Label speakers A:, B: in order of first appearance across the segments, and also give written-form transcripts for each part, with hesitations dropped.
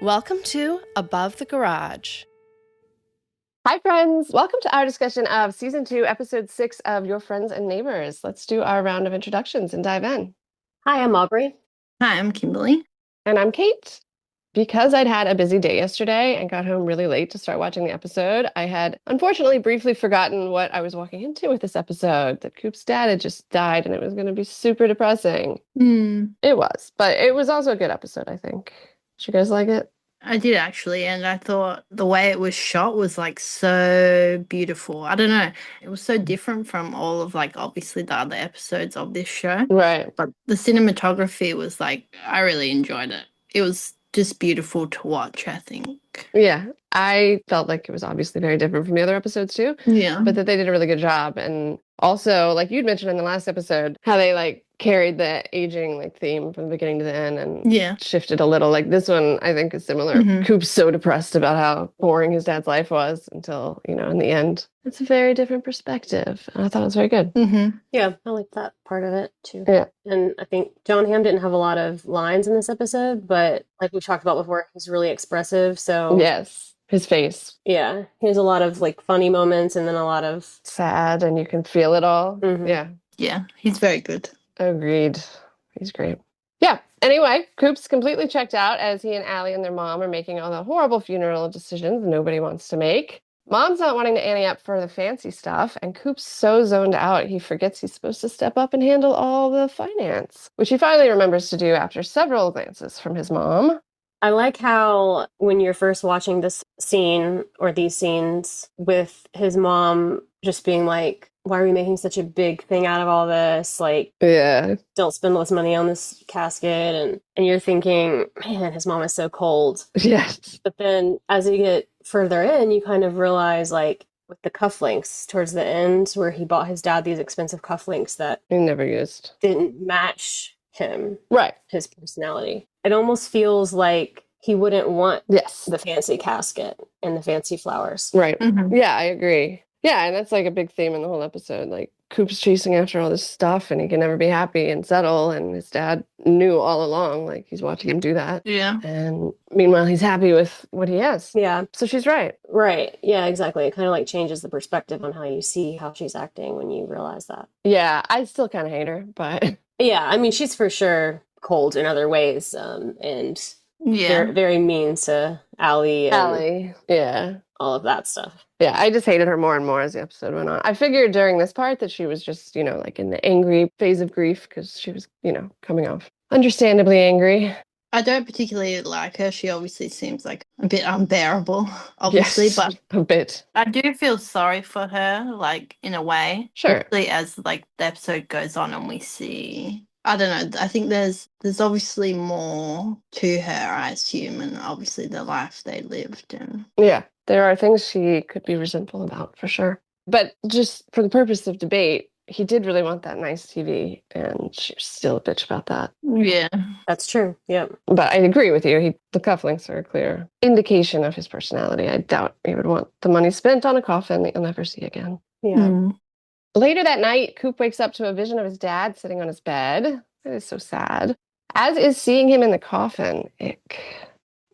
A: Welcome to Above the Garage.
B: Hi, friends. Welcome to our discussion of Season 2, Episode 6 of Your Friends and Neighbors. Let's do our round of introductions and dive in.
C: Hi, I'm Aubrey.
D: Hi, I'm Kimberly.
B: And I'm Kate. Because I'd had a busy day yesterday and got home really late to start watching the episode, I had unfortunately briefly forgotten what I was walking into with this episode, that Coop's dad had just died and it was going to be super depressing. It was, but it was also a good episode, I think. Did you guys like it?
D: I did actually, and I thought the way it was shot was like so beautiful. I don't know. It was so different from all of obviously the other episodes of this show.
B: Right.
D: But the cinematography was I really enjoyed it. It was just beautiful to watch, I think.
B: Yeah. I felt like it was obviously very different from the other episodes too.
D: Yeah.
B: But that they did a really good job. And also, like you'd mentioned in the last episode, how they carried the aging theme from the beginning to the end and shifted a little. Like this one, I think is similar.
D: Mm-hmm.
B: Coop's so depressed about how boring his dad's life was until, in the end, it's a very different perspective. And I thought it was very good.
D: Mm-hmm.
C: Yeah, I like that part of it too.
B: Yeah.
C: And I think Jon Hamm didn't have a lot of lines in this episode, but like we talked about before, he's really expressive. So
B: yes, his face.
C: Yeah, he has a lot of funny moments and then a lot of
B: sad, and you can feel it all.
C: Mm-hmm.
B: Yeah.
D: Yeah, he's very good.
B: Agreed. He's great. Yeah. Anyway, Coop's completely checked out as he and Allie and their mom are making all the horrible funeral decisions nobody wants to make. Mom's not wanting to ante up for the fancy stuff, and Coop's so zoned out he forgets he's supposed to step up and handle all the finance, which he finally remembers to do after several glances from his mom.
C: I like how when you're first watching this scene or these scenes with his mom just being like, why are we making such a big thing out of all this?
B: Yeah.
C: Don't spend all this money on this casket. And you're thinking, man, his mom is so cold.
B: Yes.
C: But then as you get further in, you kind of realize with the cufflinks towards the end where he bought his dad these expensive cufflinks that
B: he never used.
C: Didn't match him.
B: Right.
C: His personality. It almost feels like he wouldn't want
B: the
C: fancy casket and the fancy flowers.
B: Right.
D: Mm-hmm.
B: Yeah, I agree. Yeah, and that's a big theme in the whole episode. Coop's chasing after all this stuff and he can never be happy and settle, and his dad knew all along, he's watching him do that.
D: Yeah.
B: And meanwhile, he's happy with what he has.
C: Yeah.
B: So she's right.
C: Right. Yeah, exactly. It kind of changes the perspective on how you see how she's acting when you realize that.
B: Yeah, I still kind of hate her, but...
C: Yeah, I mean, she's for sure cold in other ways, and very, very mean to Allie.
B: Yeah.
C: All of that stuff.
B: Yeah, I just hated her more and more as the episode went on. I figured during this part that she was just, in the angry phase of grief because she was, coming off understandably angry.
D: I don't particularly like her. She obviously seems a bit unbearable, obviously,
B: yes,
D: but
B: a bit.
D: I do feel sorry for her, in a way.
B: Sure.
D: Especially as the episode goes on and we see, I don't know, I think there's obviously more to her, I assume, and obviously the life they lived. And
B: yeah, there are things she could be resentful about for sure. But just for the purpose of debate, he did really want that nice TV, and she's still a bitch about that.
D: Yeah.
C: That's true. Yeah.
B: But I agree with you. The cufflinks are a clear indication of his personality. I doubt he would want the money spent on a coffin that you'll never see again.
C: Yeah.
D: Mm.
B: Later that night, Coop wakes up to a vision of his dad sitting on his bed. It is so sad. As is seeing him in the coffin. Ick.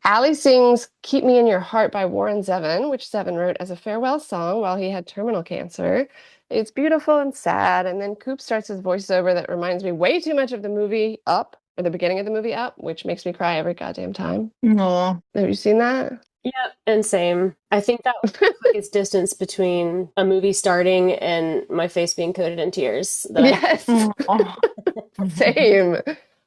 B: Allie sings Keep Me in Your Heart by Warren Zevon, which Zevon wrote as a farewell song while he had terminal cancer. It's beautiful and sad, and then Coop starts his voiceover that reminds me way too much of the movie Up, or the beginning of the movie Up, which makes me cry every goddamn time.
D: Aww.
B: Have you seen that?
C: Yeah, and same. I think that was the quickest distance between a movie starting and my face being coated in tears.
B: Yes. Same.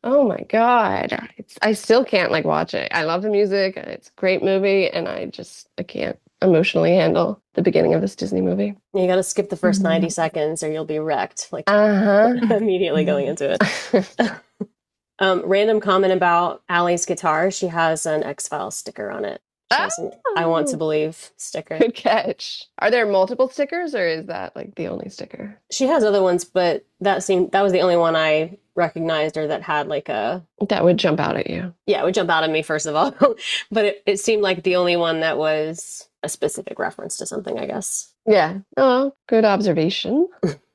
B: Oh my God. I still can't watch it. I love the music. It's a great movie, and I can't emotionally handle the beginning of this Disney movie.
C: You got to skip the first 90 seconds or you'll be wrecked. Immediately going into it. Random comment about Allie's guitar. She has an X-Files sticker on it. She has an I Want to Believe sticker.
B: Good catch. Are there multiple stickers, or is that the only sticker?
C: She has other ones, but that was the only one I recognized, or that had
B: that would jump out at you.
C: Yeah, it would jump out at me first of all. But it seemed like the only one that was a specific reference to something, I guess.
B: Yeah. Oh, good observation.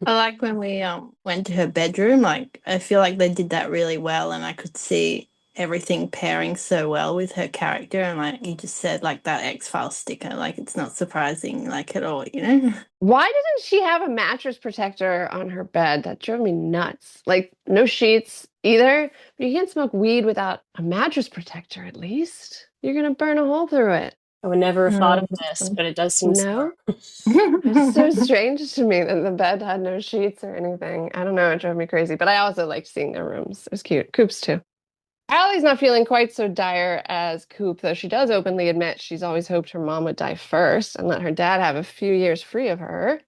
D: I like when we went to her bedroom. I feel like they did that really well, and I could see everything pairing so well with her character, and like you just said, like that X-Files sticker, like it's not surprising like at all, you know?
B: Why didn't she have a mattress protector on her bed? That drove me nuts. Like, no sheets either. But you can't smoke weed without a mattress protector, at least. You're gonna burn a hole through it.
C: I would never have thought of
D: Mm.
C: this, but it does seem
B: No?
C: smart.
B: It's so strange to me that the bed had no sheets or anything. I don't know, it drove me crazy. But I also liked seeing their rooms. It was cute. Coop's too. Allie's not feeling quite so dire as Coop, though she does openly admit she's always hoped her mom would die first and let her dad have a few years free of her,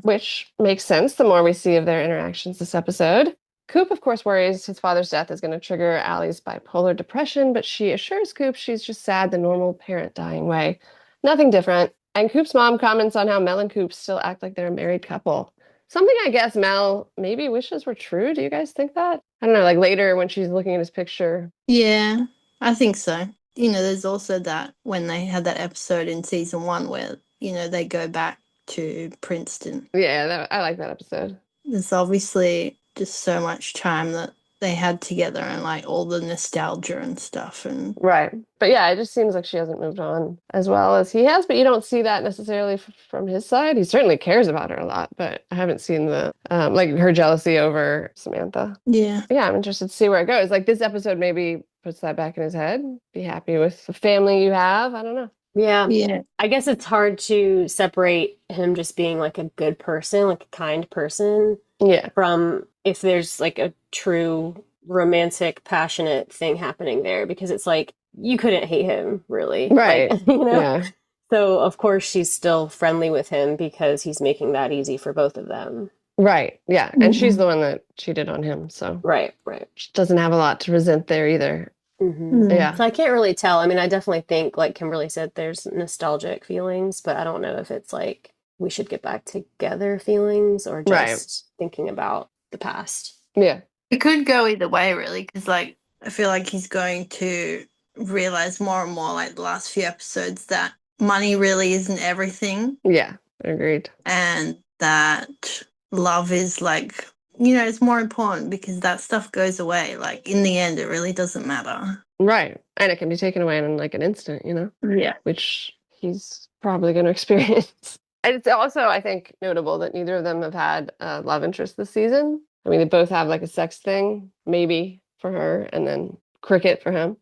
B: which makes sense the more we see of their interactions this episode. Coop, of course, worries his father's death is going to trigger Allie's bipolar depression, but she assures Coop she's just sad the normal parent dying way. Nothing different. And Coop's mom comments on how Mel and Coop still act like they're a married couple. Something I guess Mel maybe wishes were true. Do you guys think that? I don't know, like later when she's looking at his picture.
D: Yeah, I think so. You know, there's also that when they had that episode in season 1 where, you know, they go back to Princeton.
B: Yeah, I like that episode.
D: There's obviously just so much time that they had together and like all the nostalgia and stuff. And
B: Right. But yeah, it just seems like she hasn't moved on as well as he has, but you don't see that necessarily from his side. He certainly cares about her a lot, but I haven't seen the like her jealousy over Samantha.
D: yeah.
B: Yeah, I'm interested to see where it goes. Like this episode maybe puts that back in his head. Be happy with the family you have. I don't know.
C: Yeah.
D: Yeah.
C: I guess it's hard to separate him just being like a good person, like a kind person,
B: Yeah.
C: from if there's like a true romantic, passionate thing happening there, because it's like you couldn't hate him really.
B: Right.
C: Like, you know?
B: Yeah.
C: So of course she's still friendly with him because he's making that easy for both of them.
B: Right. Yeah. And she's the one that cheated on him, so
C: Right.
B: she doesn't have a lot to resent there either.
C: Mm-hmm.
B: Yeah.
C: So I can't really tell. I mean, I definitely think, like Kimberly said, there's nostalgic feelings, but I don't know if it's like we should get back together feelings or just thinking about the past.
B: Yeah.
D: It could go either way, really, because like I feel like he's going to realize more and more, like the last few episodes, that money really isn't everything,
B: Yeah. Agreed.
D: and that love is like, you know, it's more important because that stuff goes away. Like in the end, it really doesn't matter.
B: Right. And it can be taken away in like an instant, you know?
D: Yeah.
B: Which he's probably going to experience. And it's also, I think, notable that neither of them have had a love interest this season. I mean, they both have like a sex thing, maybe for her, and then cricket for him.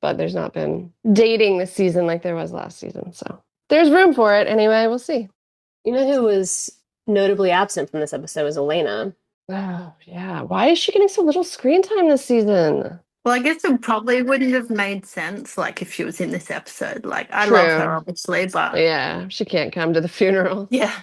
B: But there's not been dating this season like there was last season. So there's room for it. Anyway, we'll see.
C: You know who was notably absent from this episode was Elena.
B: Oh, yeah. Why is she getting so little screen time this season?
D: Well, I guess it probably wouldn't have made sense, like, if she was in this episode. Like, I
B: True.
D: love her, obviously, but
B: Yeah, she can't come to the funeral.
D: yeah.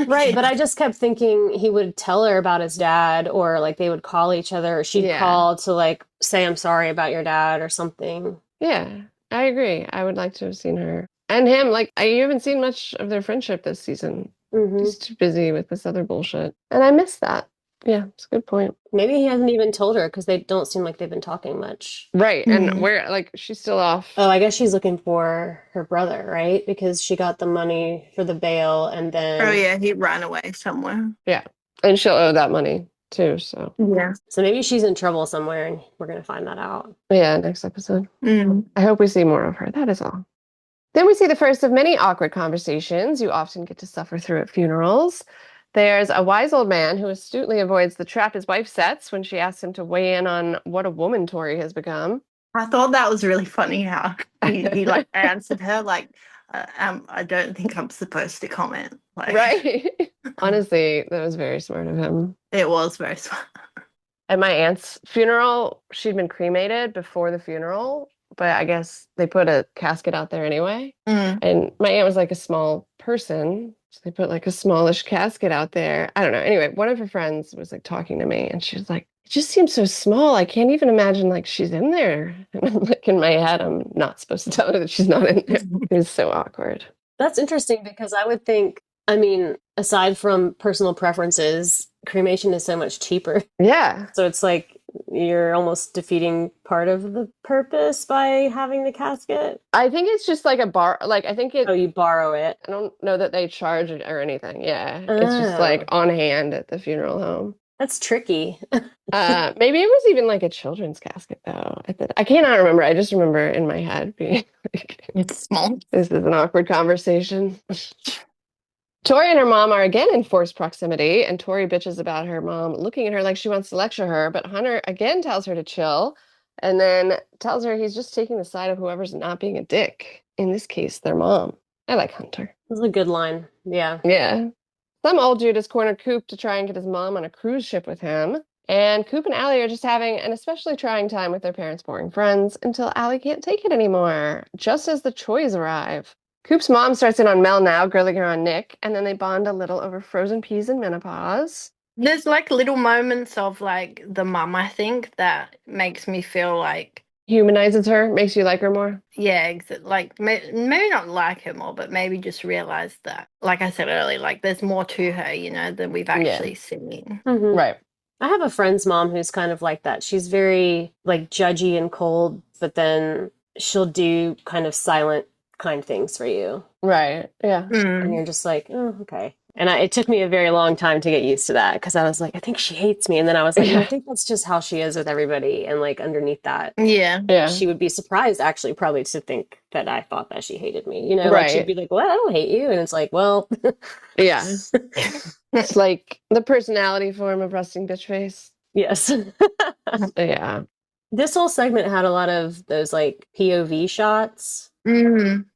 C: Right, but I just kept thinking he would tell her about his dad, or like they would call each other, or she'd
B: Yeah.
C: call to like say I'm sorry about your dad or something.
B: Yeah, I agree. I would like to have seen her and him. Like, you haven't seen much of their friendship this season.
C: Mm-hmm.
B: He's too busy with this other bullshit. And I miss that. Yeah, it's a good point.
C: Maybe he hasn't even told her because they don't seem like they've been talking much.
B: Right. And
D: Mhm.
B: where, like, she's still off.
C: Oh, I guess she's looking for her brother, right? Because she got the money for the bail and then.
D: Oh, yeah, he ran away somewhere.
B: Yeah. And she'll owe that money too. So,
D: Yeah.
C: So maybe she's in trouble somewhere and we're going to find that out.
B: yeah, next episode.
D: Mm.
B: I hope we see more of her. That is all. Then we see the first of many awkward conversations you often get to suffer through at funerals. There's a wise old man who astutely avoids the trap his wife sets when she asks him to weigh in on what a woman Tory has become.
D: I thought that was really funny how he like answered her like, I don't think I'm supposed to comment. Like,
B: Right? Honestly, that was very smart of him.
D: It was very smart.
B: At my aunt's funeral, she'd been cremated before the funeral, but I guess they put a casket out there anyway.
D: Mm.
B: And my aunt was like a small person, so they put like a smallish casket out there. I don't know. Anyway, one of her friends was like talking to me, and she was like, "It just seems so small. I can't even imagine like she's in there." And I'm like, in my head, I'm not supposed to tell her that she's not in there. It was so awkward.
C: That's interesting because I would think, I mean, aside from personal preferences, cremation is so much cheaper.
B: Yeah.
C: So it's like you're almost defeating part of the purpose by having the casket.
B: I think it's just like a bar. Like, I think it.
C: Oh, you borrow it.
B: I don't know that they charge it or anything. Yeah. It's just like on hand at the funeral home.
C: That's tricky.
B: Maybe it was even like a children's casket though. I cannot remember. I just remember in my head being like,
D: It's small.
B: this is an awkward conversation. Tori and her mom are again in forced proximity, and Tori bitches about her mom looking at her like she wants to lecture her, but Hunter again tells her to chill, and then tells her he's just taking the side of whoever's not being a dick. In this case, their mom. I like Hunter.
C: That's a good line. Yeah.
B: Yeah. Some old Judas cornered Coop to try and get his mom on a cruise ship with him, and Coop and Allie are just having an especially trying time with their parents' boring friends until Allie can't take it anymore, just as the Choys arrive. Coop's mom starts in on Mel now, grilling her on Nick, and then they bond a little over frozen peas and menopause.
D: There's like little moments of like the mum, I think, that makes me feel like,
B: Humanizes her, makes you like her more.
D: yeah, like maybe not like her more, but maybe just realize that, like I said earlier, like there's more to her, you know, than we've actually seen.
C: Mhm.
B: Right.
C: I have a friend's mom who's kind of like that. She's very like judgy and cold, but then she'll do kind of silent, kind things for you.
B: Right. Yeah.
C: And you're just like, oh, okay. And it took me a very long time to get used to that because I was like, I think she hates me. And then I was like, no, I think that's just how she is with everybody. And like underneath that,
B: Yeah.
C: she would be surprised actually probably to think that I thought that she hated me. You know, like
B: Right.
C: she'd be like, well, I don't hate you. And it's like, well,
B: Yeah. It's like the personality form of resting bitch face.
C: yes.
B: Yeah.
C: This whole segment had a lot of those like POV shots.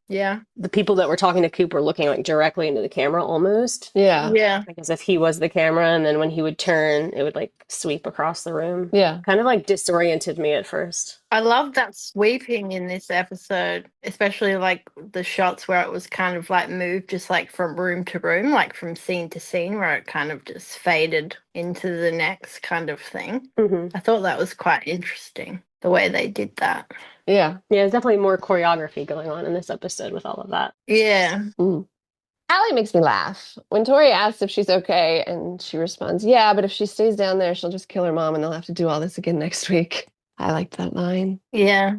D: Yeah.
C: The people that were talking to Coop were looking like directly into the camera almost.
B: Yeah.
D: Yeah.
C: Like as if he was the camera, and then when he would turn, it would like sweep across the room.
B: Yeah.
C: Kind of like disoriented me at first.
D: I love that sweeping in this episode, especially like the shots where it was kind of like moved just like from room to room, like from scene to scene, where it kind of just faded into the next kind of thing. I thought that was quite interesting, the way they did that.
B: Yeah.
C: Yeah, there's definitely more choreography going on in this episode with all of that.
D: Yeah.
B: Allie makes me laugh. When Tori asks if she's okay, and she responds, yeah, but if she stays down there, she'll just kill her mom and they'll have to do all this again next week. I liked that line.
D: Yeah.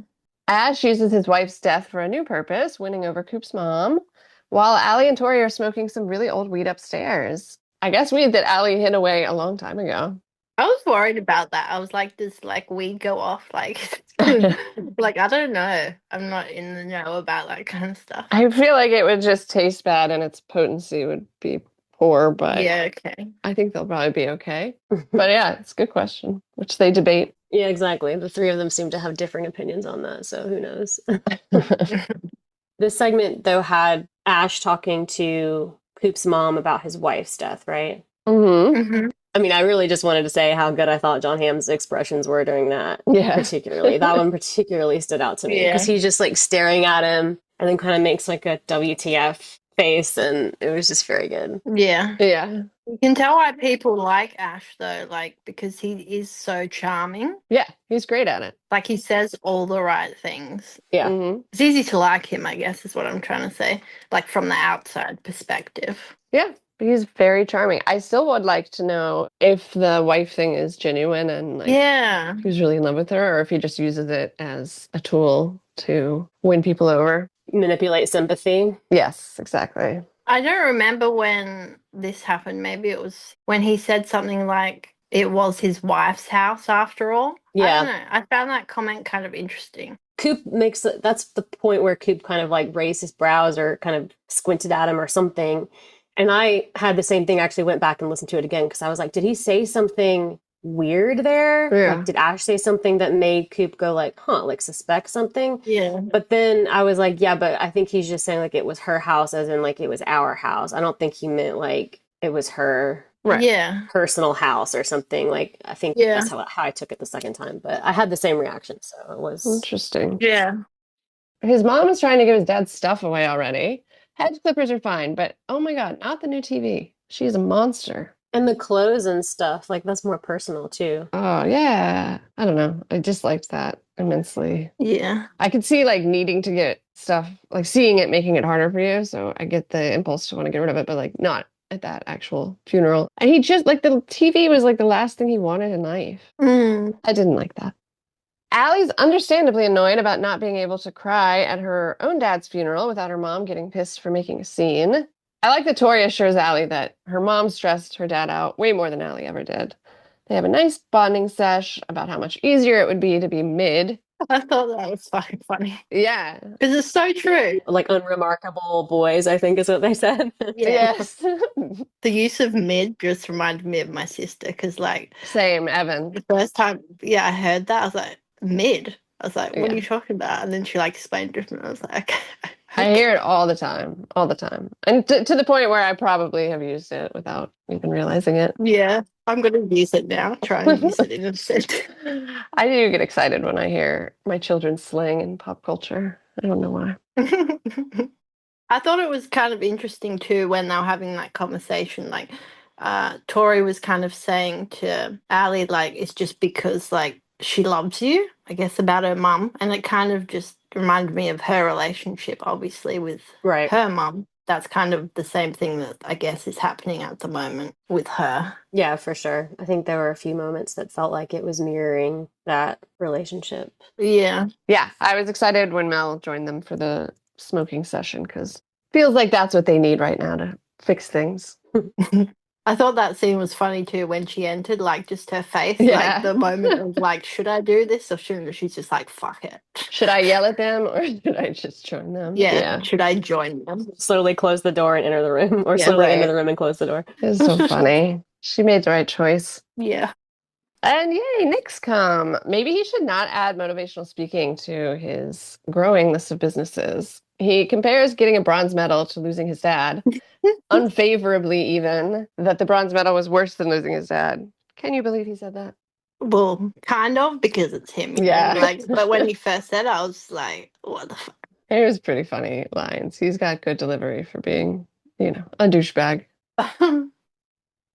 B: Ash uses his wife's death for a new purpose, winning over Coop's mom, while Allie and Tori are smoking some really old weed upstairs. I guess weed that Allie hid away a long time ago.
D: I was worried about that. I was like, does like weed go off? Like, like I don't know. I'm not in the know about that kind of stuff.
B: I feel like it would just taste bad and its potency would be poor, but
D: yeah, okay.
B: I think they'll probably be okay. But yeah, it's a good question, which they debate.
C: Yeah, exactly. The three of them seem to have differing opinions on that, so who knows? This segment, though, had Ash talking to Coop's mom about his wife's death, right? I mean, I really just wanted to say how good I thought Jon Hamm's expressions were during that.
B: Yeah.
C: Particularly. That one particularly stood out to me because he's just like staring at him and then kind of makes like a WTF face, and it was just very good.
D: Yeah.
B: Yeah.
D: You can tell why people like Ash though, like because he is so charming.
B: Yeah, he's great at it.
D: Like he says all the right things.
C: Yeah.
D: It's easy to like him, I guess, is what I'm trying to say. Like from the outside perspective.
B: Yeah, he's very charming. I still would like to know if the wife thing is genuine and like he's really in love with her, or if he just uses it as a tool to win people over.
C: Manipulate sympathy.
B: Yes, exactly.
D: I don't remember when this happened. Maybe it was when he said something like it was his wife's house after all.
C: Yeah.
D: I don't know. I found that comment kind of interesting.
C: Coop makes that's the point where Coop kind of like raised his brows or kind of squinted at him or something. And I had the same thing, actually went back and listened to it again because I was like, did he say something weird there?
B: Yeah.
C: Like, did Ash say something that made Coop go like, huh, like suspect something?
D: Yeah.
C: But then I was like, yeah, but I think he's just saying like it was her house as in like it was our house. I don't think he meant like it was her personal house or something. Like I think that's how I took it the second time. But I had the same reaction, so it was
B: interesting.
D: Yeah.
B: His mom is trying to give his dad's stuff away already. Hedge clippers are fine, but oh my god, not the new TV. She's a monster.
C: And the clothes and stuff, like that's more personal too.
B: Oh yeah. I don't know. I just liked that immensely.
D: Yeah.
B: I could see like needing to get stuff, like seeing it making it harder for you. So I get the impulse to want to get rid of it, but like not at that actual funeral. And he just like the TV was like the last thing he wanted in life. I didn't like that. Allie's understandably annoyed about not being able to cry at her own dad's funeral without her mom getting pissed for making a scene. I like that Tori assures Allie that her mom stressed her dad out way more than Allie ever did. They have a nice bonding sesh about how much easier it would be to be mid.
D: I thought that was fucking funny.
B: Yeah.
D: Because it's so true.
C: Like unremarkable boys, I think is what they said.
D: Yeah.
B: Yes.
D: The use of mid just reminded me of my sister because, like,
B: Same, Evan.
D: the first time, I heard that, I was like, mid. I was like, what are
B: Yeah.
D: you talking about? And then she, like, explained it to me. I was like,
B: I hear it all the time, and to the point where I probably have used it without even realizing it.
D: yeah, I'm going to use it now. Try and use it in a sentence.
B: I do get excited when I hear my children's slang in pop culture. I don't know why.
D: I thought it was kind of interesting too when they were having that conversation. Like, Tori was kind of saying to Ali, like, it's just because, like, she loves you, I guess, about her mum. And it kind of just reminded me of her relationship, obviously, with
C: Right.
D: her mum. That's kind of the same thing that I guess is happening at the moment with her.
C: Yeah, for sure. I think there were a few moments that felt like it was mirroring that relationship.
D: Yeah.
B: Yeah, I was excited when Mel joined them for the smoking session because feels like that's what they need right now to fix things.
D: I thought that scene was funny too when she entered, like just her face,
B: Yeah.
D: like the moment of like, should I do this or shouldn't? She's just like, fuck it.
B: Should I yell at them or should I just join them?
D: Yeah. Should I join them?
C: Slowly close the door and enter the room, or
D: Yeah,
C: slowly enter
B: right.
C: the room and close the door.
B: It was so funny. She made the right choice.
D: Yeah.
B: And yay, Nick's come. Maybe he should not add motivational speaking to his growing list of businesses. He compares getting a bronze medal to losing his dad, unfavorably even, that the bronze medal was worse than losing his dad. Can you believe he said that?
D: Well, kind of, because it's him. You
B: Yeah.
D: know? Like, but when he first said it, I was like, what the fuck?
B: It was pretty funny lines. He's got good delivery for being, a douchebag.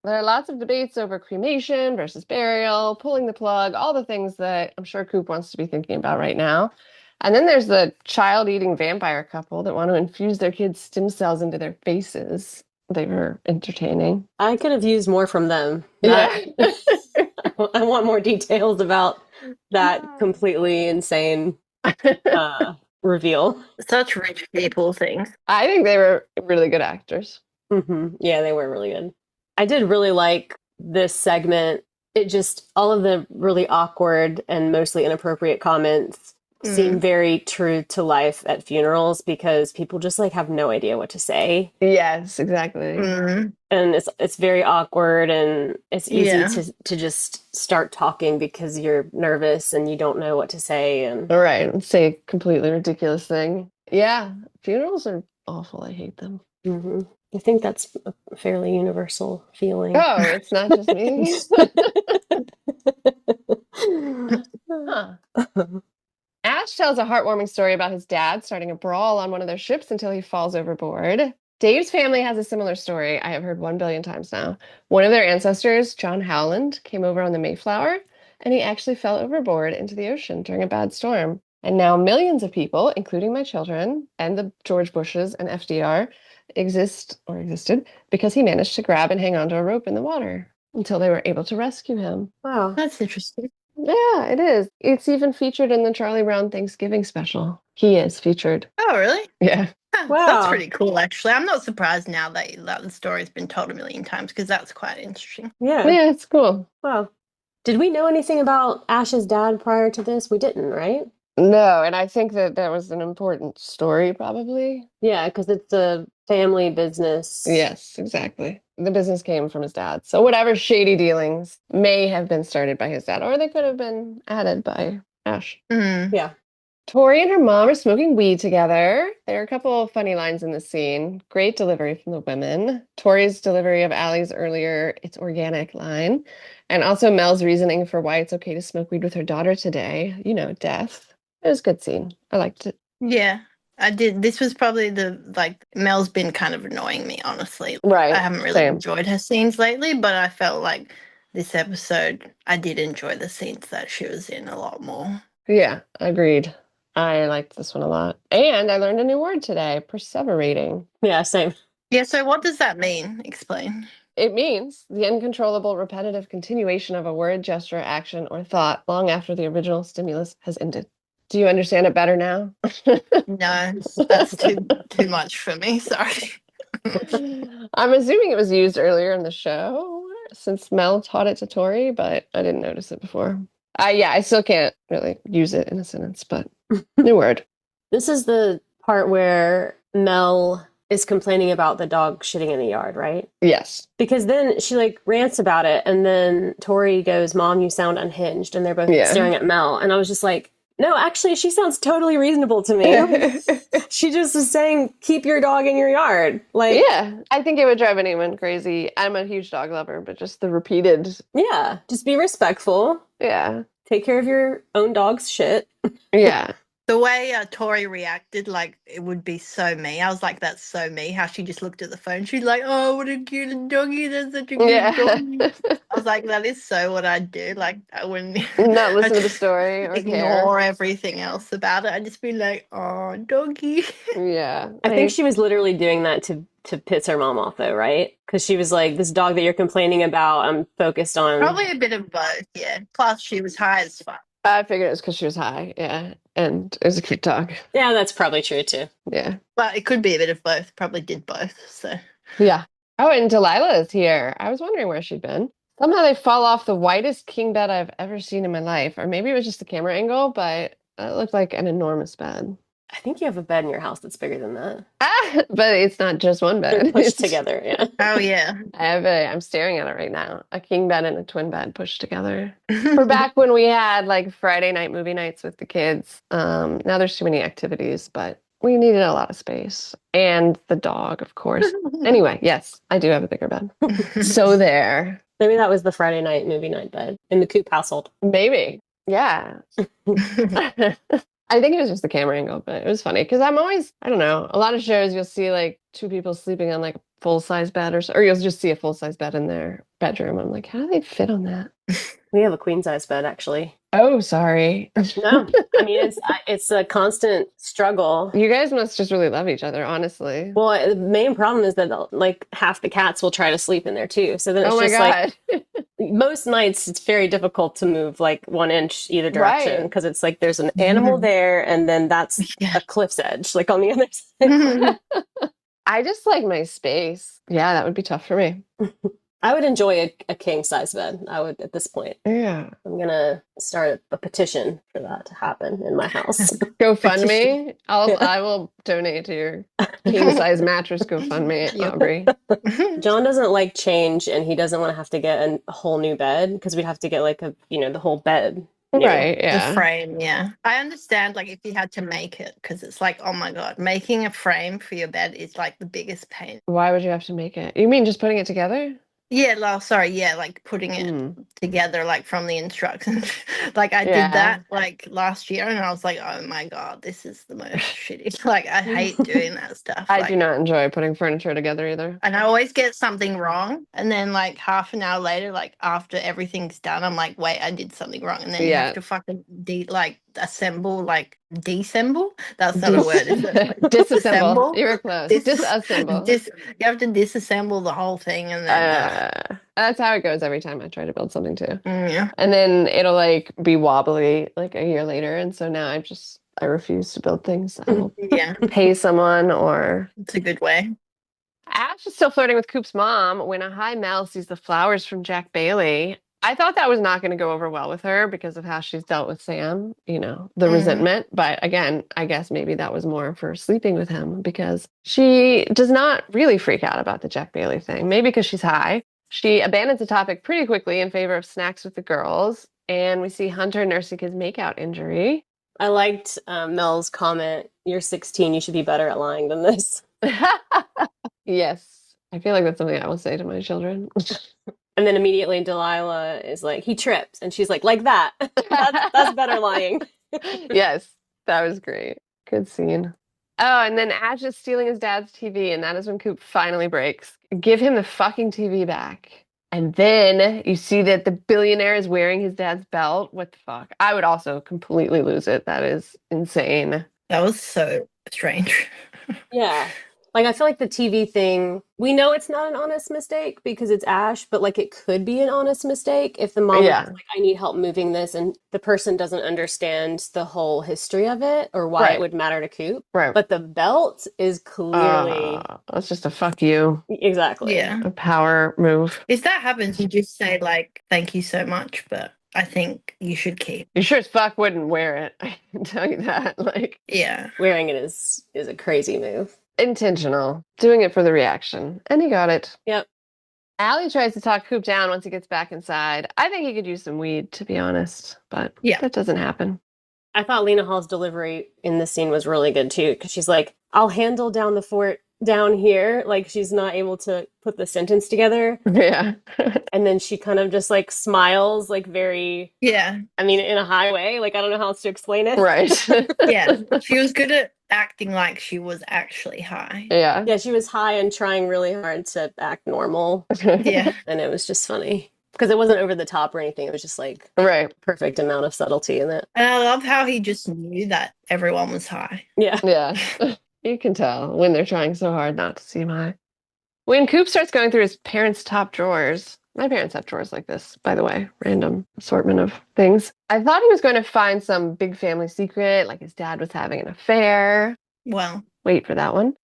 B: There are lots of debates over cremation versus burial, pulling the plug, all the things that I'm sure Coop wants to be thinking about right now. And then there's the child-eating vampire couple that want to infuse their kids' stem cells into their faces. They were entertaining.
C: I could have used more from them.
B: Yeah.
C: I want more details about that completely insane reveal.
D: Such rich people things.
B: I think they were really good actors.
C: Yeah, they were really good. I did really like this segment. It just, all of the really awkward and mostly inappropriate comments seem very true to life at funerals because people just like have no idea what to say.
B: Yes, exactly.
D: Mm.
C: And it's very awkward and it's easy
D: Yeah.
C: to just start talking because you're nervous and you don't know what to say. And
B: All right, say a completely ridiculous thing. Yeah, funerals are awful. I hate them.
C: I think that's a fairly universal feeling.
B: Oh, it's not just me. Huh. Ash tells a heartwarming story about his dad starting a brawl on one of their ships until he falls overboard. Dave's family has a similar story I have heard 1 billion times now. One of their ancestors, John Howland, came over on the Mayflower, and he actually fell overboard into the ocean during a bad storm. And now millions of people, including my children and the George Bushes and FDR, existed because he managed to grab and hang onto a rope in the water until they were able to rescue him.
C: Wow.
D: That's interesting.
B: Yeah, it is. It's even featured in the Charlie Brown Thanksgiving special. He is featured.
D: Oh, really?
B: Yeah.
C: Wow.
D: That's pretty cool, actually. I'm not surprised now that the story's been told a million times because that's quite interesting.
C: Yeah.
B: Yeah, it's cool.
C: Wow. Did we know anything about Ash's dad prior to this? We didn't, right?
B: No, and I think that was an important story, probably.
C: Yeah, because it's a family business.
B: Yes, exactly. The business came from his dad. So whatever shady dealings may have been started by his dad, or they could have been added by Ash.
C: Yeah.
B: Tori and her mom are smoking weed together. There are a couple of funny lines in this scene. Great delivery from the women. Tori's delivery of Allie's earlier, "it's organic" line. And also Mel's reasoning for why it's okay to smoke weed with her daughter today. Death. It was a good scene. I liked it.
D: Yeah, I did. This was probably Mel's been kind of annoying me, honestly.
B: Right.
D: I haven't really enjoyed her scenes lately, but I felt like this episode, I did enjoy the scenes that she was in a lot more.
B: Yeah, agreed. I liked this one a lot. And I learned a new word today, perseverating.
C: Yeah, same.
D: Yeah, so what does that mean? Explain.
B: It means the uncontrollable, repetitive continuation of a word, gesture, action, or thought long after the original stimulus has ended. Do you understand it better now?
D: No, that's too much for me. Sorry.
B: I'm assuming it was used earlier in the show. since Mel taught it to Tori, but I didn't notice it before. I still can't really use it in a sentence, but new word.
C: This is the part where Mel is complaining about the dog shitting in the yard, right?
B: Yes.
C: Because then she like rants about it, and then Tori goes, "Mom, you sound unhinged," and they're both staring at Mel, and I was just like, no, actually, she sounds totally reasonable to me. She just was saying, keep your dog in your yard. Like,
B: yeah, I think it would drive anyone crazy. I'm a huge dog lover, but just the repeated.
C: Yeah, just be respectful.
B: Yeah.
C: Take care of your own dog's shit.
B: Yeah.
D: The way Tori reacted, like, it would be so me. I was like, that's so me. How she just looked at the phone. She's like, oh, what a cute doggy. That's such a cute doggy. I was like, that is so what I'd do. Like, I wouldn't
B: not listen to the story or
D: ignore everything else about it. I'd just be like, oh, doggy.
B: Yeah.
C: I think she was literally doing that to piss her mom off, though, right? Because she was like, this dog that you're complaining about, I'm focused on.
D: Probably a bit of both, yeah. Plus, she was high as fuck.
B: I figured it was because she was high, yeah. And it was a cute dog.
C: Yeah, that's probably true, too.
B: Yeah.
D: But it could be a bit of both. Probably did both, so.
B: Yeah. Oh, and Delilah is here. I was wondering where she'd been. Somehow they fall off the whitest king bed I've ever seen in my life. Or maybe it was just the camera angle, but it looked like an enormous bed.
C: I think you have a bed in your house that's bigger than that.
B: But it's not just one bed.
C: They're pushed together, yeah.
D: Oh, yeah.
B: I'm staring at it right now. A king bed and a twin bed pushed together. We're back when we had like Friday night movie nights with the kids. Now there's too many activities, but we needed a lot of space. And the dog, of course. Anyway, yes, I do have a bigger bed. So there.
C: Maybe that was the Friday night movie night bed in the Coop household.
B: Maybe. Yeah. I think it was just the camera angle, but it was funny because I don't know, a lot of shows you'll see like two people sleeping on like a full-size bed or you'll just see a full-size bed in their bedroom. I'm like, how do they fit on that?
C: We have a queen-size bed, actually.
B: Oh, sorry.
C: No, I mean, it's a constant struggle.
B: You guys must just really love each other, honestly.
C: Well, the main problem is that like half the cats will try to sleep in there too. So then it's like most nights it's very difficult to move like 1 inch either direction because it's like there's an animal there and then that's a cliff's edge like on the other side.
B: I just like my space. Yeah, that would be tough for me.
C: I would enjoy a king size bed. I would at this point.
B: Yeah.
C: I'm gonna start a petition for that to happen in my house.
B: GoFundMe. I will donate to your king size mattress GoFundMe, Aubrey.
C: Jon doesn't like change and he doesn't want to have to get a whole new bed because we'd have to get like the whole bed.
B: Right, yeah.
D: The frame, yeah. I understand like if you had to make it because it's like, oh my God, making a frame for your bed is like the biggest pain.
B: Why would you have to make it? You mean just putting it together?
D: Yeah, like putting it together, like from the instructions. Like I did that like last year, and I was like, oh my God, this is the most shitty. Like I hate doing that stuff.
B: I do not enjoy putting furniture together either.
D: And I always get something wrong, and then like half an hour later, like after everything's done, I'm like, wait, I did something wrong, and then you have to fucking assemble, like deassemble. That's not a word, is it? Like,
B: disassemble. You were close. Disassemble.
D: You have to disassemble the whole thing, and then
B: that's how it goes every time I try to build something too.
D: Yeah.
B: And then it'll like be wobbly like a year later, and so now I refuse to build things. I'll pay someone or.
D: It's a good way.
B: Ash is still flirting with Coop's mom when a high Mel sees the flowers from Jack Bailey. I thought that was not going to go over well with her because of how she's dealt with Sam, the resentment. But again, I guess maybe that was more for sleeping with him because she does not really freak out about the Jack Bailey thing. Maybe because she's high. She abandons the topic pretty quickly in favor of snacks with the girls. And we see Hunter nursing his makeout injury.
C: I liked Mel's comment, you're 16, you should be better at lying than this.
B: Yes. I feel like that's something I will say to my children.
C: And then immediately Delilah is like, he tripped. And she's like that. That's better lying.
B: Yes, that was great. Good scene. Oh, and then Ash is stealing his dad's TV, and that is when Coop finally breaks. Give him the fucking TV back. And then you see that the billionaire is wearing his dad's belt. What the fuck? I would also completely lose it. That is insane.
D: That was so strange.
C: Yeah. Like, I feel like the TV thing, we know it's not an honest mistake because it's Ash, but like it could be an honest mistake if the mom was
B: Yeah.
C: just like, I need help moving this, and the person doesn't understand the whole history of it or why it
B: Right.
C: would matter to Coop.
B: Right.
C: But the belt is clearly
B: That's just a fuck you,
C: exactly.
D: Yeah.
B: a power move.
D: If that happens, you just say, like, thank you so much, but I think you should keep.
B: You sure as fuck wouldn't wear it. I can tell you that. Like,
D: Yeah.
C: Wearing it is a crazy move.
B: intentional. Doing it for the reaction. And he got it.
C: Yep.
B: Allie tries to talk Coop down once he gets back inside. I think he could use some weed, to be honest, but
D: Yeah.
B: that doesn't happen.
C: I thought Lena Hall's delivery in this scene was really good too, because she's like, I'll handle down the fort down here. Like, she's not able to put the sentence together.
B: Yeah.
C: And then she kind of just like smiles, like very,
D: Yeah.
C: I mean, in a high way. Like, I don't know how else to explain it.
B: Right.
D: Yeah. She was good at acting like she was actually high.
B: Yeah.
C: Yeah, she was high and trying really hard to act normal.
D: Yeah.
C: And it was just funny because it wasn't over the top or anything. It was just like
B: Right.
C: perfect amount of subtlety in it.
D: And I love how he just knew that everyone was high.
C: Yeah.
B: Yeah. You can tell when they're trying so hard not to seem high. When Coop starts going through his parents' top drawers, my parents have drawers like this, by the way, random assortment of things. I thought he was going to find some big family secret, like his dad was having an affair.
D: Well,
B: Wait for that one.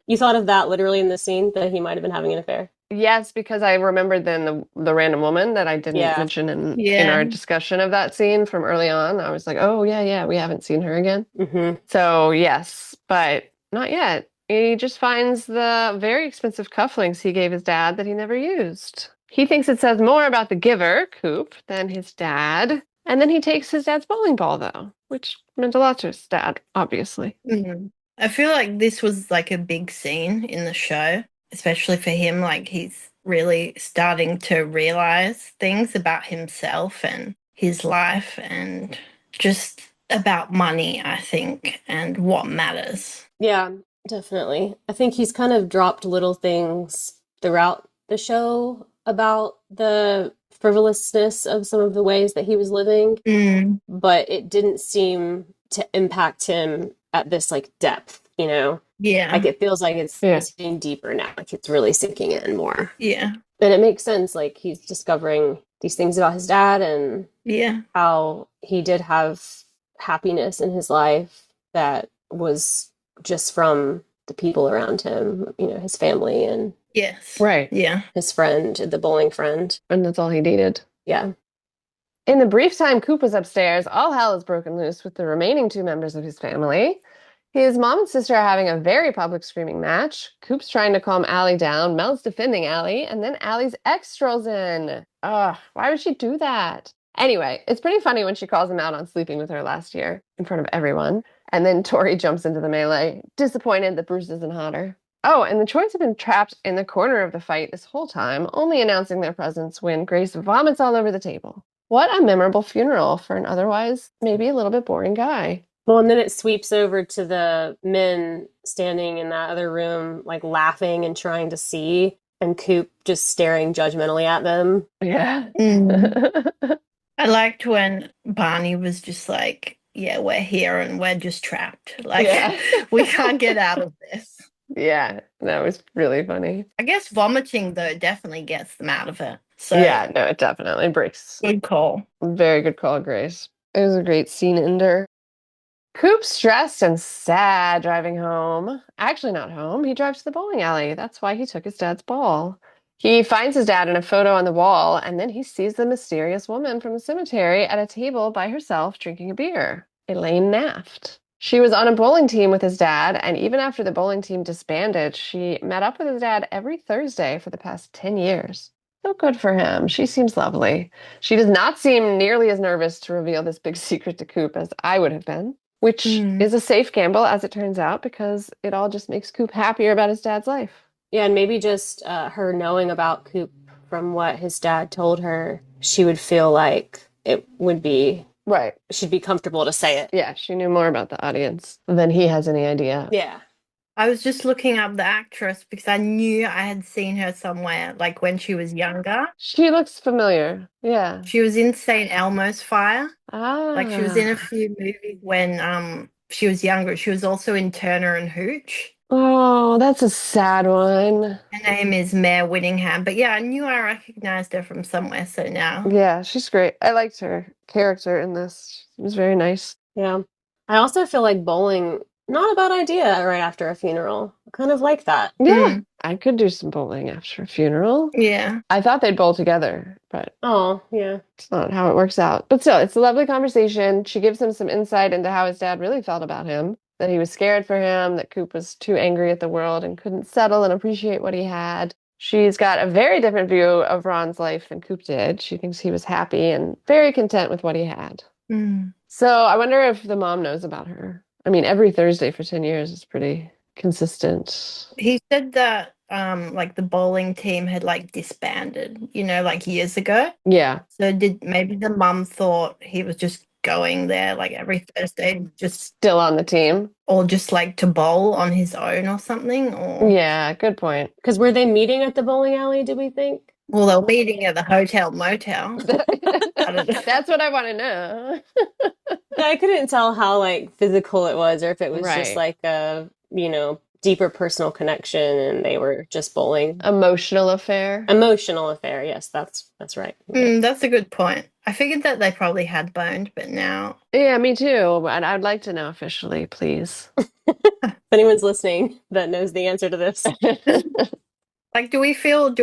C: You thought of that literally in the scene that he might have been having an affair.
B: Yes, because I remembered then the random woman that I didn't mention in our discussion of that scene from early on. I was like, oh, yeah, we haven't seen her again.
C: Mm-hmm.
B: So, yes, but not yet. He just finds the very expensive cufflinks he gave his dad that he never used. He thinks it says more about the giver, Coop, than his dad. And then he takes his dad's bowling ball, though, which meant a lot to his dad, obviously.
D: I feel like this was like a big scene in the show, especially for him. Like, he's really starting to realize things about himself and his life and just about money, I think, and what matters.
C: Yeah, definitely. I think he's kind of dropped little things throughout the show about the frivolousness of some of the ways that he was living, but it didn't seem to impact him at this like depth, you know?
D: Yeah.
C: Like, it feels like it's getting deeper now, like it's really sinking in more.
D: Yeah.
C: And it makes sense, like he's discovering these things about his dad and how he did have happiness in his life that was just from the people around him, you know, his family and his friend, the bowling friend.
B: And that's all he needed.
C: Yeah.
B: In the brief time Coop was upstairs, all hell is broken loose with the remaining two members of his family. His mom and sister are having a very public screaming match. Coop's trying to calm Allie down, Mel's defending Allie, and then Allie's ex strolls in. Ugh, why would she do that? Anyway, it's pretty funny when she calls him out on sleeping with her last year in front of everyone. And then Tori jumps into the melee, disappointed that Bruce isn't hotter. Oh, and the Choi's have been trapped in the corner of the fight this whole time, only announcing their presence when Grace vomits all over the table. What a memorable funeral for an otherwise maybe a little bit boring guy.
C: Well, and then it sweeps over to the men standing in that other room, like laughing and trying to see, and Coop just staring judgmentally at them.
B: Yeah.
D: I liked when Barney was just like, yeah, we're here and we're just trapped. Like, we can't get out of this.
B: Yeah, that was really funny.
D: I guess vomiting, though, definitely gets them out of it. So
B: yeah, no, it definitely breaks.
D: Good call.
B: Very good call, Grace. It was a great scene ender. Coop's stressed and sad driving home. Actually, not home. He drives to the bowling alley. That's why he took his dad's ball. He finds his dad in a photo on the wall, and then he sees the mysterious woman from the cemetery at a table by herself drinking a beer. Elaine Naft. She was on a bowling team with his dad, and even after the bowling team disbanded, she met up with his dad every Thursday for the past 10 years. So good for him. She seems lovely. She does not seem nearly as nervous to reveal this big secret to Coop as I would have been. Which is a safe gamble, as it turns out, because it all just makes Coop happier about his dad's life.
C: Yeah, and maybe just her knowing about Coop from what his dad told her, she would feel like it would be...
B: Right.
C: She'd be comfortable to say it.
B: Yeah, she knew more about the audience than he has any idea.
C: Yeah.
D: I was just looking up the actress because I knew I had seen her somewhere, like when she was younger.
B: She looks familiar. Yeah.
D: She was in St. Elmo's Fire.
B: Ah.
D: Like, she was in a few movies when she was younger. She was also in Turner and Hooch.
B: Oh, that's a sad one.
D: Her name is Mare Whittingham, but yeah, I knew I recognized her from somewhere, so now.
B: Yeah, she's great. I liked her character in this. She was very nice.
C: Yeah. I also feel like bowling, not a bad idea right after a funeral. I kind of like that.
B: Yeah,
D: Mm,
B: I could do some bowling after a funeral.
D: yeah.
B: I thought they'd bowl together, but
C: Oh, yeah.
B: it's not how it works out. But still, it's a lovely conversation. She gives him some insight into how his dad really felt about him, that he was scared for him, that Coop was too angry at the world and couldn't settle and appreciate what he had. She's got a very different view of Ron's life than Coop did. She thinks he was happy and very content with what he had.
D: Mm.
B: So I wonder if the mom knows about her. I mean, every Thursday for 10 years is pretty consistent.
D: He said that like the bowling team had like disbanded, like years ago.
B: Yeah.
D: So did maybe the mum thought he was just going there like every Thursday, just
B: Still on the team.
D: or just like to bowl on his own or something, or
B: Yeah, good point.
C: Because were they meeting at the bowling alley, did we think?
D: well, they were meeting at the hotel motel. I don't know.
B: That's what I want to know.
C: Yeah, I couldn't tell how like physical it was or if it was just
B: Right.
C: like a, deeper personal connection and they were just bowling.
B: Emotional affair.
C: Emotional affair. Yes, that's right.
D: That's a good point. I figured that they probably had boned, but now
B: Yeah, me too. And I'd like to know officially, please.
C: If anyone's listening that knows the answer to this.
D: like, do we feel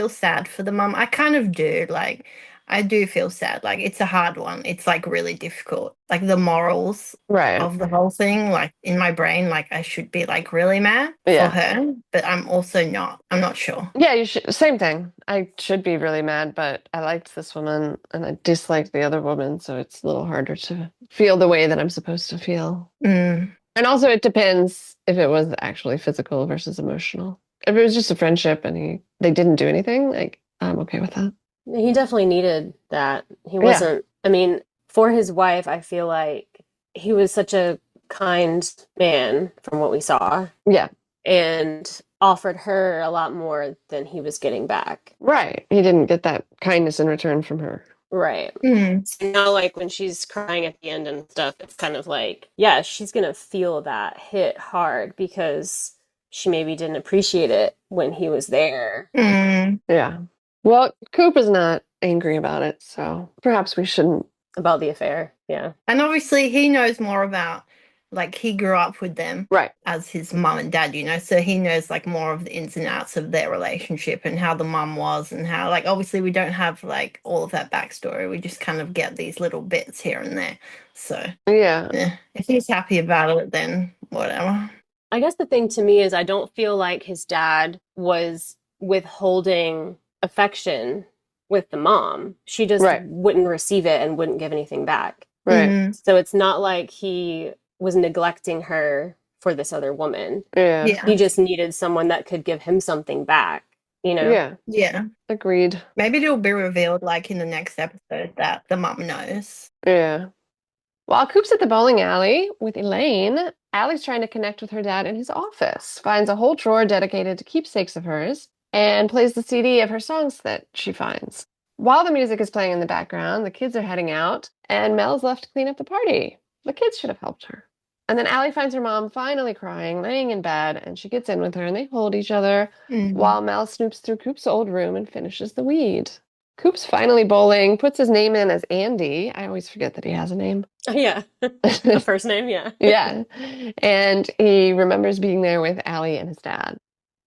D: sad for the mum? I kind of do. Like, I do feel sad. Like, it's a hard one. It's like really difficult. Like the morals
B: Right.
D: of the whole thing. Like in my brain, like I should be like really mad
B: Yeah.
D: for her, but I'm also not. I'm not sure.
B: Yeah, you should. Same thing. I should be really mad, but I liked this woman and I disliked the other woman, so it's a little harder to feel the way that I'm supposed to feel.
D: Mm.
B: And also, it depends if it was actually physical versus emotional. If it was just a friendship and they didn't do anything, like I'm okay with that.
C: He definitely needed that. He wasn't, I mean, for his wife, I feel like he was such a kind man from what we saw
B: Yeah,
C: and offered her a lot more than he was getting back.
B: right. He didn't get that kindness in return from her.
C: Right.
D: Mm.
C: So now, like when she's crying at the end and stuff, it's kind of like, yeah, she's gonna feel that hit hard because she maybe didn't appreciate it when he was there.
D: Mm.
B: Yeah. Well, Coop is not angry about it, so perhaps we shouldn't.
C: About the affair. Yeah.
D: And obviously, he knows more about, like, he grew up with them
B: Right.
D: as his mum and dad, so he knows, like, more of the ins and outs of their relationship and how the mum was and how, like, obviously we don't have, like, all of that backstory. We just kind of get these little bits here and there. So,
B: Yeah.
D: if he's happy about it, then whatever.
C: I guess the thing to me is I don't feel like his dad was withholding affection with the mom. She just
B: Right.
C: wouldn't receive it and wouldn't give anything back.
B: Right.
D: Mhm.
C: So it's not like he was neglecting her for this other woman.
B: Yeah.
D: Yeah.
C: He just needed someone that could give him something back,
B: Yeah.
D: Yeah.
B: Agreed.
D: Maybe it'll be revealed, like, in the next episode that the mum knows.
B: Yeah. While Coop's at the bowling alley with Elaine, Allie's trying to connect with her dad in his office, finds a whole drawer dedicated to keepsakes of hers, and plays the CD of her songs that she finds. While the music is playing in the background, the kids are heading out, and Mel's left to clean up the party. The kids should have helped her. And then Allie finds her mom finally crying, laying in bed, and she gets in with her, and they hold each other
D: Mhm.
B: while Mel snoops through Coop's old room and finishes the weed. Coop's finally bowling, puts his name in as Andy. I always forget that he has a name.
C: Yeah. The first name, yeah.
B: Yeah. And he remembers being there with Allie and his dad.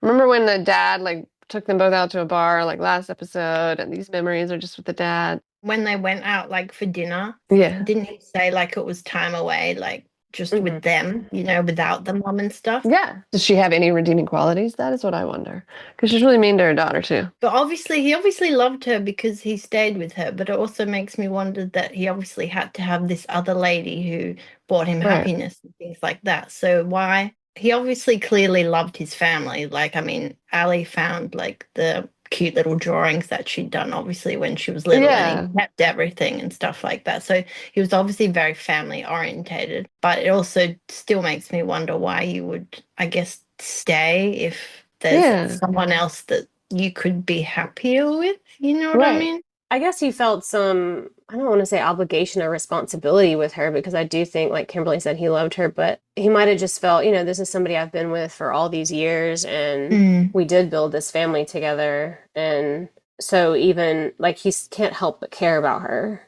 B: Remember when the dad took them both out to a bar last episode, and these memories are just with the dad?
D: When they went out, like, for dinner,
B: Yeah.
D: didn't he say, like, it was time away, like, just
C: Mhm.
D: with them, without the mum and stuff?
B: Yeah. Does she have any redeeming qualities? That is what I wonder. Because she's really mean to her daughter, too.
D: But he obviously loved her because he stayed with her. But it also makes me wonder that he obviously had to have this other lady who brought him
B: Right.
D: happiness and things like that. So why? He obviously clearly loved his family. Like, I mean, Ali found, like, the cute little drawings that she'd done, obviously, when she was little, and he kept everything and stuff like that. So he was obviously very family orientated. But it also still makes me wonder why you would, I guess, stay if there's someone else that you could be happier with. You know what I
B: Right.
D: mean?
C: I guess he felt some, I don't want to say obligation or responsibility with her, because I do think, like Kimberly said, he loved her, but he might have just felt, this is somebody I've been with for all these years, and we did build this family together. And so even like he can't help but care about her,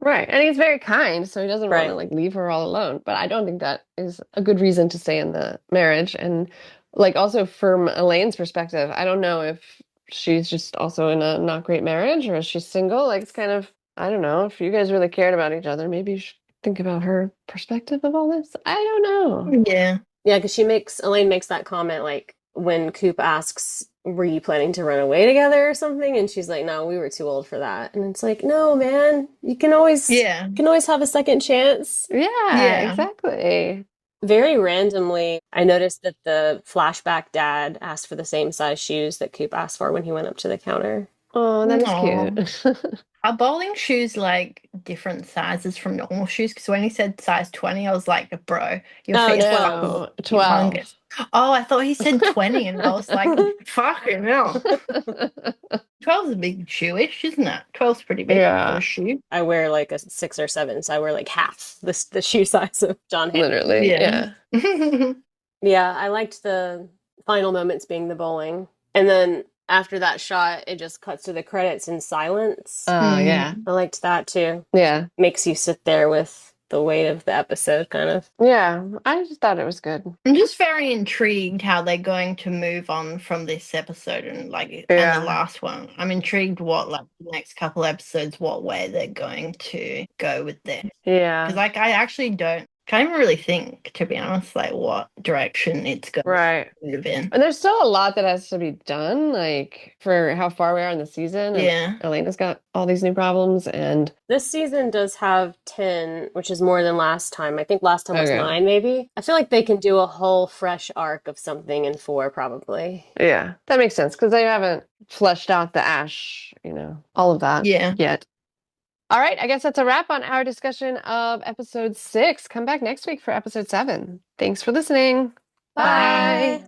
B: Right. And he's very kind, so he doesn't want
C: Right.
B: to like leave her all alone. But I don't think that is a good reason to stay in the marriage. And like also from Elaine's perspective, I don't know if she's just also in a not great marriage or is she single. Like it's kind of, I don't know, if you guys really cared about each other, maybe you should think about her perspective of all this. I don't know.
D: Yeah.
C: Yeah, because Elaine makes that comment like when Coop asks, were you planning to run away together or something? And she's like, no, we were too old for that. And it's like, no, man, you can always have a second chance.
B: Yeah, exactly.
C: Very randomly, I noticed that the flashback dad asked for the same size shoes that Coop asked for when he went up to the counter.
B: Oh, that is cute.
D: Are bowling shoes like different sizes from normal shoes? Because when he said size 20, I was like, bro, your feet are
B: 12.
D: Oh, I thought he said 20, and I was like, fucking hell. 12's a big shoe-ish, isn't it? 12's pretty big for a shoe.
C: I wear like a 6 or 7, so I wear like half the shoe size of Jon Hamm.
B: Literally, yeah.
C: Yeah, I liked the final moments being the bowling. And then after that shot, it just cuts to the credits in silence.
B: Oh, yeah.
C: I liked that too.
B: Yeah.
C: Makes you sit there with the weight of the episode, kind of.
B: Yeah, I just thought it was good.
D: I'm just very intrigued how they're going to move on from this episode and and the last one. I'm intrigued what the next couple episodes, what way they're going to go with this.
B: Yeah.
D: Because I actually can't even really think, to be honest, what direction it's going to move in.
B: And there's still a lot that has to be done, for how far we are in the season.
D: Yeah.
B: Elena's got all these new problems, and
C: this season does have 10, which is more than last time. I think last time was 9, maybe. I feel like they can do a whole fresh arc of something in 4, probably.
B: Yeah, that makes sense, because they haven't fleshed out the Ash, all of that yet. All right, I guess that's a wrap on our discussion of episode 6. Come back next week for episode 7. Thanks for listening.
C: Bye.